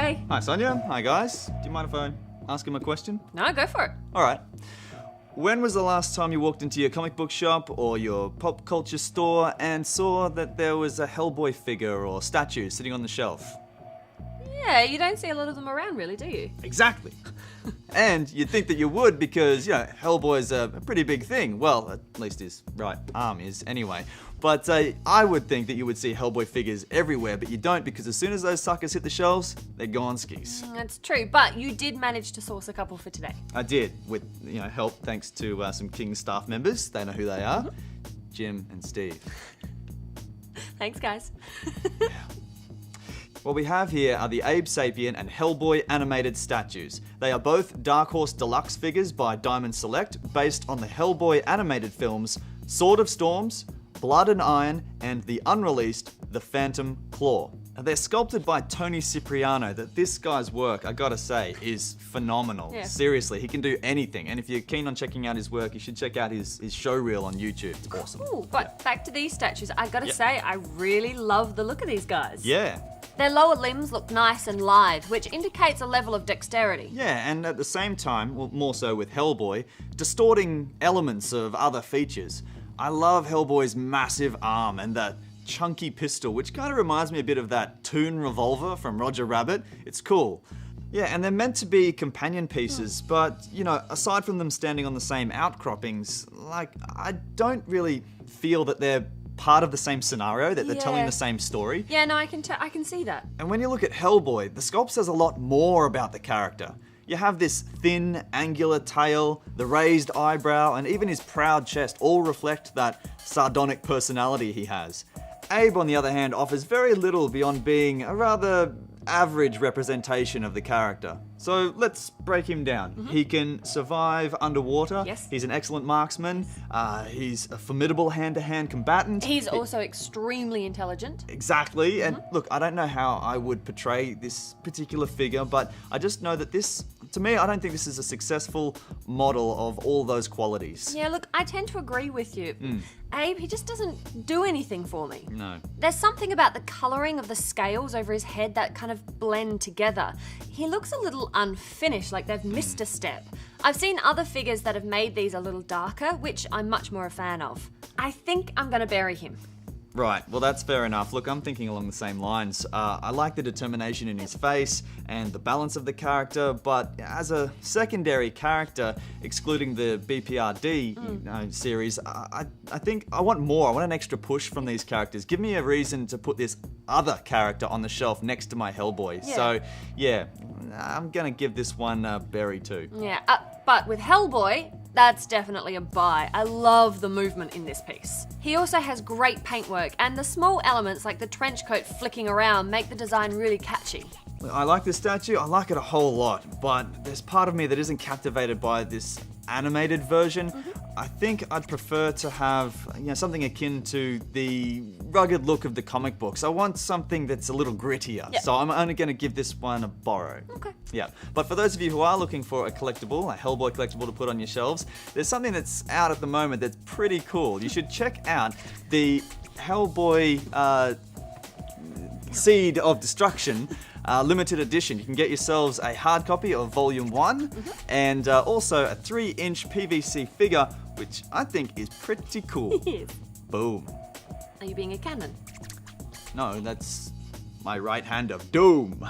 Hey. Hi, Sonya. Hi, guys. Do you mind if I ask him a question? No, go for it. All right. When was the last time you walked into your comic book shop or your pop culture store and saw that there was a Hellboy figure or statue sitting on the shelf? Yeah, you don't see a lot of them around, really, do you? Exactly. And you'd think that you would because, Hellboy's a pretty big thing. Well, at least his right arm is anyway. But I would think that you would see Hellboy figures everywhere, but you don't because as soon as those suckers hit the shelves, they're gone skis. That's true, but you did manage to source a couple for today. I did, with help thanks to some King's staff members. They know who they are. Jim and Steve. Thanks, guys. What we have here are the Abe Sapien and Hellboy animated statues. They are both Dark Horse Deluxe figures by Diamond Select, based on the Hellboy animated films Sword of Storms, Blood and Iron, and the unreleased The Phantom Claw. They're sculpted by Tony Cipriano. This guy's work, I gotta say, is phenomenal. Yeah. Seriously, he can do anything. And if you're keen on checking out his work, you should check out his show reel on YouTube. It's awesome. Ooh, but back to these statues, I gotta say, I really love the look of these guys. Yeah. Their lower limbs look nice and lithe, which indicates a level of dexterity. Yeah, and at the same time, well, more so with Hellboy, distorting elements of other features. I love Hellboy's massive arm and that chunky pistol, which kind of reminds me a bit of that Toon revolver from Roger Rabbit. It's cool. Yeah, and they're meant to be companion pieces, but, aside from them standing on the same outcroppings, I don't really feel that they're part of the same scenario, that they're telling the same story. Yeah, no, I can see that. And when you look at Hellboy, the sculpt says a lot more about the character. You have this thin, angular tail, the raised eyebrow, and even his proud chest all reflect that sardonic personality he has. Abe, on the other hand, offers very little beyond being a rather average representation of the character. So let's break him down. He can survive underwater. Yes. He's an excellent marksman. He's a formidable hand-to-hand combatant. He's also extremely intelligent. Exactly. And look, I don't know how I would portray this particular figure, but I just know that to me, I don't think this is a successful model of all those qualities. Yeah, look, I tend to agree with you. Abe, he just doesn't do anything for me. No. There's something about the colouring of the scales over his head that kind of blend together. He looks a little unfinished, like they've missed a step. I've seen other figures that have made these a little darker, which I'm much more a fan of. I think I'm gonna bury him. Right, well that's fair enough. Look, I'm thinking along the same lines. I like the determination in his face and the balance of the character, but as a secondary character, excluding the BPRD series, I think I want more. I want an extra push from these characters. Give me a reason to put this other character on the shelf next to my Hellboy. Yeah. So, yeah, I'm gonna give this one a bury too. Yeah, but with Hellboy, that's definitely a buy. I love the movement in this piece. He also has great paintwork, and the small elements like the trench coat flicking around make the design really catchy. I like this statue, I like it a whole lot, but there's part of me that isn't captivated by this animated version. I think I'd prefer to have something akin to the rugged look of the comic books. I want something that's a little grittier, so I'm only going to give this one a borrow. Okay. Yeah, but for those of you who are looking for a collectible, a Hellboy collectible to put on your shelves, there's something that's out at the moment that's pretty cool. You should check out the Hellboy Seed of Destruction limited edition. You can get yourselves a hard copy of Volume 1 and also a 3-inch PVC figure, which I think is pretty cool. Yes. Boom. Are you being a cannon? No, that's my right hand of doom.